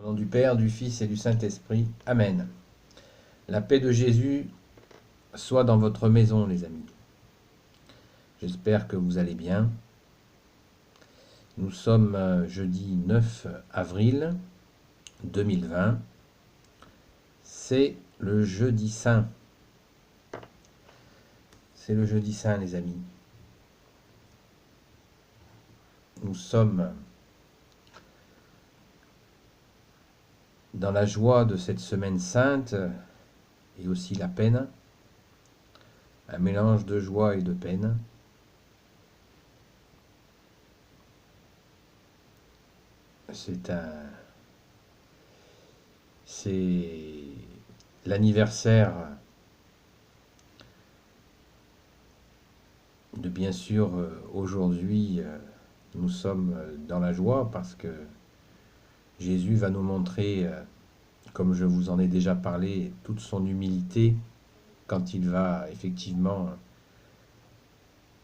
Au nom du Père, du Fils et du Saint-Esprit. Amen. La paix de Jésus soit dans votre maison, les amis. J'espère que vous allez bien. Nous sommes jeudi 9 avril 2020. C'est le jeudi saint. C'est le jeudi saint, les amis. Nous sommes dans la joie de cette semaine sainte et aussi la peine, un mélange de joie et de peine. C'est l'anniversaire de, bien sûr, aujourd'hui, nous sommes dans la joie parce que Jésus va nous montrer, comme je vous en ai déjà parlé, toute son humilité quand il va effectivement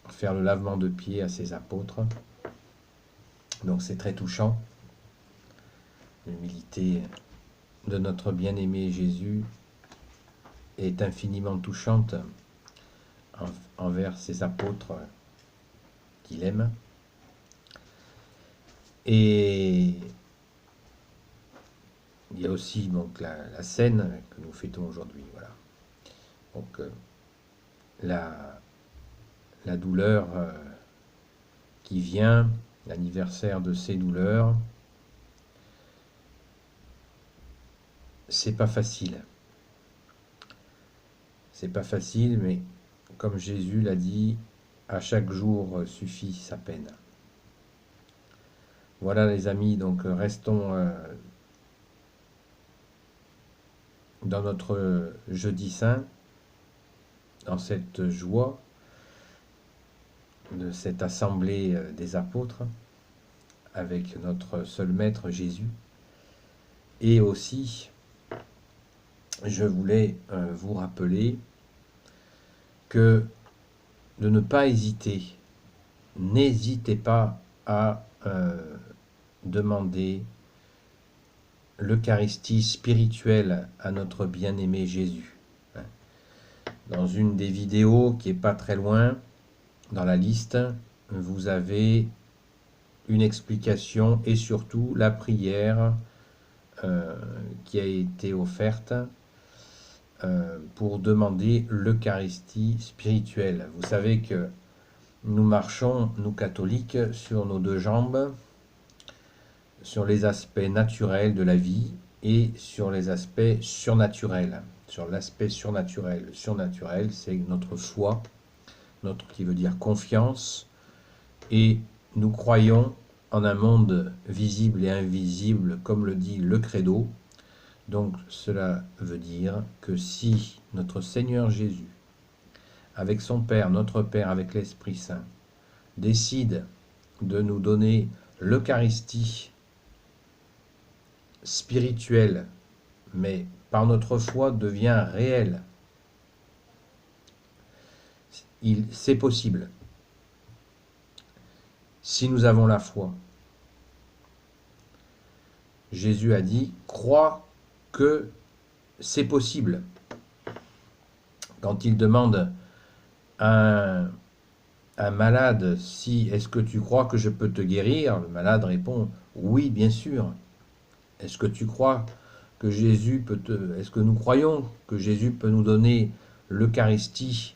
faire le lavement de pieds à ses apôtres. Donc c'est très touchant. L'humilité de notre bien-aimé Jésus est infiniment touchante envers ses apôtres qu'il aime. Et il y a aussi donc la scène que nous fêtons aujourd'hui. Voilà. Donc la douleur qui vient, l'anniversaire de ces douleurs, c'est pas facile. C'est pas facile, mais comme Jésus l'a dit, à chaque jour suffit sa peine. Voilà les amis, donc restons dans notre jeudi saint, dans cette joie de cette assemblée des apôtres avec notre seul maître Jésus. Et aussi, je voulais vous rappeler que de ne pas hésiter, n'hésitez pas à demander l'Eucharistie spirituelle à notre bien-aimé Jésus. Dans une des vidéos qui n'est pas très loin, dans la liste, vous avez une explication et surtout la prière qui a été offerte pour demander l'Eucharistie spirituelle. Vous savez que nous marchons, nous catholiques, sur nos deux jambes, sur les aspects naturels de la vie et sur les aspects surnaturels. Sur l'aspect surnaturel, le surnaturel, c'est notre foi, notre qui veut dire confiance, et nous croyons en un monde visible et invisible, comme le dit le Credo. Donc cela veut dire que si notre Seigneur Jésus, avec son Père, notre Père, avec l'Esprit Saint, décide de nous donner l'Eucharistie spirituelle, mais par notre foi devient réelle, c'est possible. Si nous avons la foi, Jésus a dit, crois que c'est possible. Quand il demande à un malade, est-ce que tu crois que je peux te guérir? Le malade répond, oui, bien sûr. Est-ce que tu crois que Jésus peut est-ce que nous croyons que Jésus peut nous donner l'Eucharistie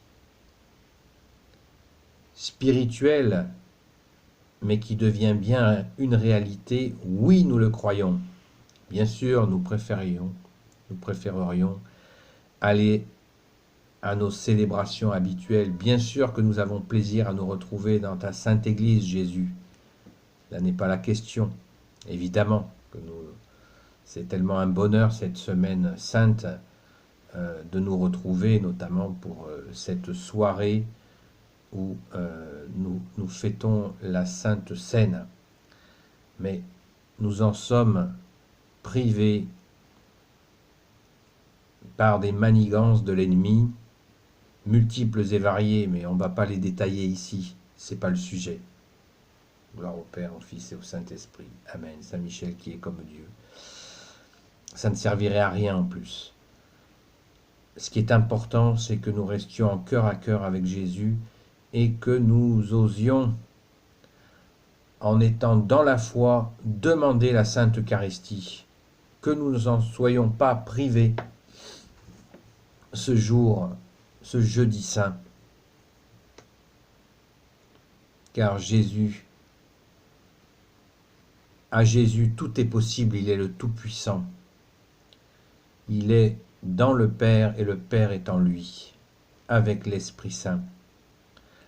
spirituelle, mais qui devient bien une réalité? Oui, nous le croyons. Bien sûr, nous préférerions aller à nos célébrations habituelles. Bien sûr que nous avons plaisir à nous retrouver dans ta Sainte Église, Jésus. Là n'est pas la question. Évidemment que c'est tellement un bonheur cette semaine sainte de nous retrouver, notamment pour cette soirée où nous fêtons la Sainte Seine. Mais nous en sommes privés par des manigances de l'ennemi, multiples et variées, mais on ne va pas les détailler ici, c'est pas le sujet. Gloire au Père, au Fils et au Saint-Esprit. Amen. Saint Michel qui est comme Dieu. ça ne servirait à rien en plus. Ce qui est important, c'est que nous restions en cœur à cœur avec Jésus et que nous osions, en étant dans la foi, demander la Sainte Eucharistie, que nous n'en soyons pas privés ce jour, ce jeudi saint, car à Jésus, tout est possible, il est le Tout-Puissant. Il est dans le Père et le Père est en lui, avec l'Esprit Saint.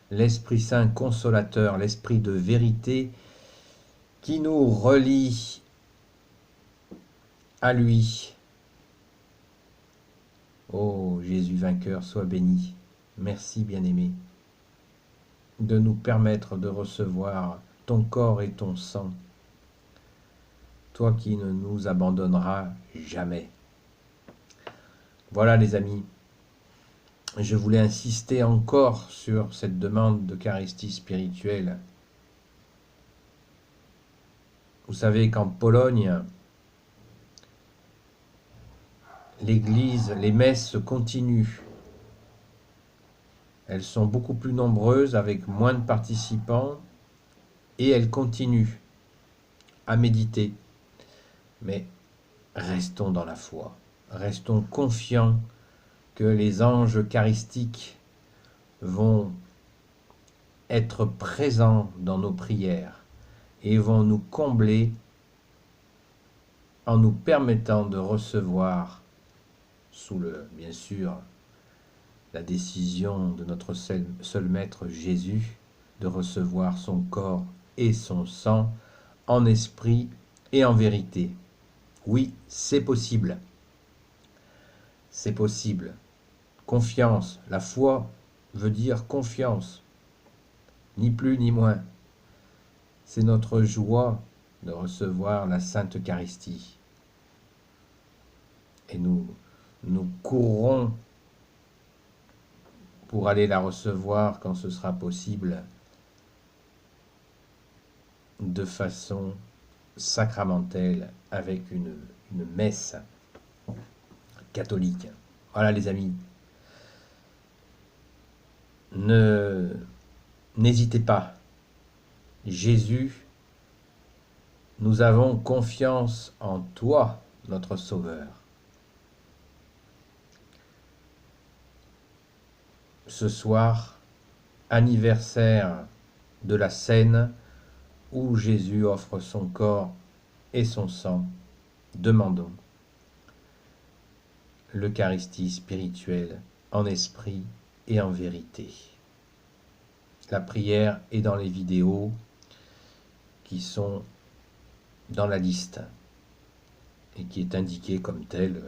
L'Esprit Saint consolateur, l'Esprit de vérité qui nous relie à lui. Ô Jésus vainqueur, sois béni. Merci, bien-aimé, de nous permettre de recevoir ton corps et ton sang, toi qui ne nous abandonneras jamais. Voilà les amis, je voulais insister encore sur cette demande d'Eucharistie spirituelle. Vous savez qu'en Pologne, l'Église, les messes continuent. Elles sont beaucoup plus nombreuses avec moins de participants et elles continuent à méditer. Mais restons dans la foi, restons confiants que les anges eucharistiques vont être présents dans nos prières et vont nous combler en nous permettant de recevoir, sous bien sûr, la décision de notre seul Maître Jésus, de recevoir son corps et son sang en esprit et en vérité. Oui, c'est possible. C'est possible. Confiance. La foi veut dire confiance. Ni plus ni moins. C'est notre joie de recevoir la Sainte Eucharistie. Et nous courrons pour aller la recevoir quand ce sera possible de façon sacramentelle avec une messe catholique. Voilà les amis. N'hésitez pas. Jésus, nous avons confiance en toi, notre Sauveur. Ce soir, anniversaire de la scène où Jésus offre son corps et son sang, demandons l'Eucharistie spirituelle en esprit et en vérité. La prière est dans les vidéos qui sont dans la liste et qui est indiquée comme telle.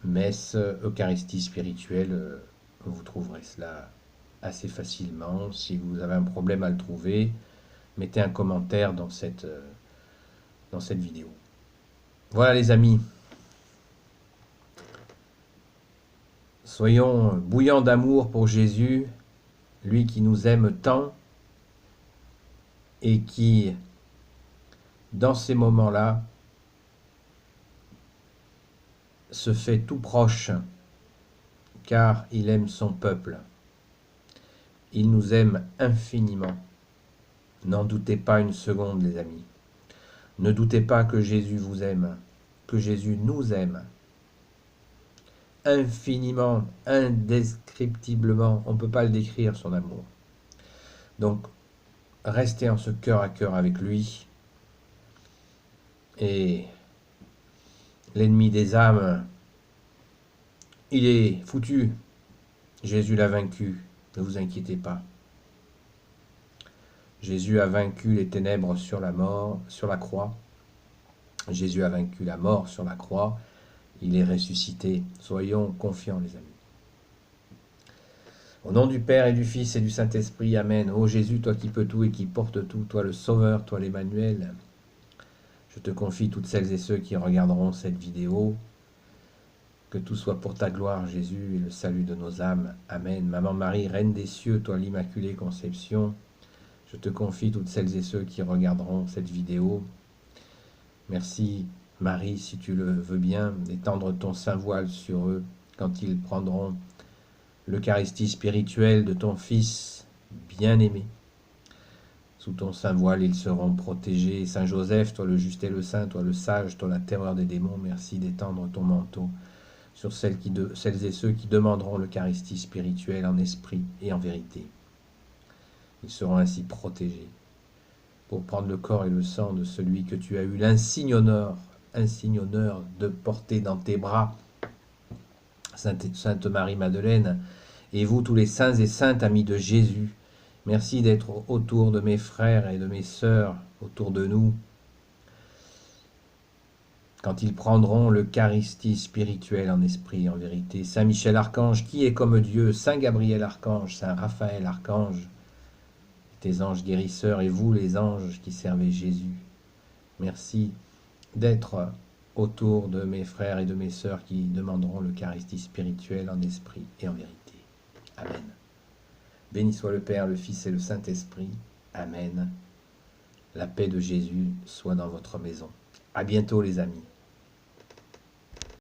Messe, Eucharistie spirituelle, vous trouverez cela assez facilement. Si vous avez un problème à le trouver, mettez un commentaire dans cette vidéo. Voilà les amis. Soyons bouillants d'amour pour Jésus, lui qui nous aime tant et qui, dans ces moments-là, se fait tout proche, car il aime son peuple. Il nous aime infiniment. N'en doutez pas une seconde, les amis. Ne doutez pas que Jésus vous aime, que Jésus nous aime. Infiniment, indescriptiblement, on ne peut pas le décrire, son amour. Donc, restez en ce cœur à cœur avec lui. Et l'ennemi des âmes, il est foutu. Jésus l'a vaincu, ne vous inquiétez pas. Jésus a vaincu les ténèbres sur la croix. Jésus a vaincu la mort sur la croix. Il est ressuscité. Soyons confiants, les amis. Au nom du Père et du Fils et du Saint-Esprit, Amen. Ô Jésus, toi qui peux tout et qui portes tout, toi le Sauveur, toi l'Emmanuel, je te confie toutes celles et ceux qui regarderont cette vidéo. Que tout soit pour ta gloire, Jésus, et le salut de nos âmes. Amen. Maman Marie, Reine des cieux, toi l'Immaculée Conception, je te confie toutes celles et ceux qui regarderont cette vidéo. Merci Marie, si tu le veux bien, étendre ton saint voile sur eux quand ils prendront l'Eucharistie spirituelle de ton Fils bien-aimé. Sous ton saint voile, ils seront protégés. Saint Joseph, toi le juste et le saint, toi le sage, toi la terreur des démons, merci d'étendre ton manteau sur celles et ceux qui demanderont l'Eucharistie spirituelle en esprit et en vérité. Ils seront ainsi protégés pour prendre le corps et le sang de celui que tu as eu l'insigne honneur de porter dans tes bras, Sainte Marie-Madeleine, et vous tous les saints et saintes amis de Jésus. Merci d'être autour de mes frères et de mes sœurs, autour de nous, quand ils prendront l'Eucharistie spirituelle en esprit et en vérité. Saint Michel Archange, qui est comme Dieu, Saint Gabriel Archange, Saint Raphaël Archange, tes anges guérisseurs et vous les anges qui servez Jésus. Merci d'être autour de mes frères et de mes sœurs qui demanderont l'Eucharistie spirituelle en esprit et en vérité. Amen. Béni soit le Père, le Fils et le Saint-Esprit. Amen. La paix de Jésus soit dans votre maison. À bientôt les amis.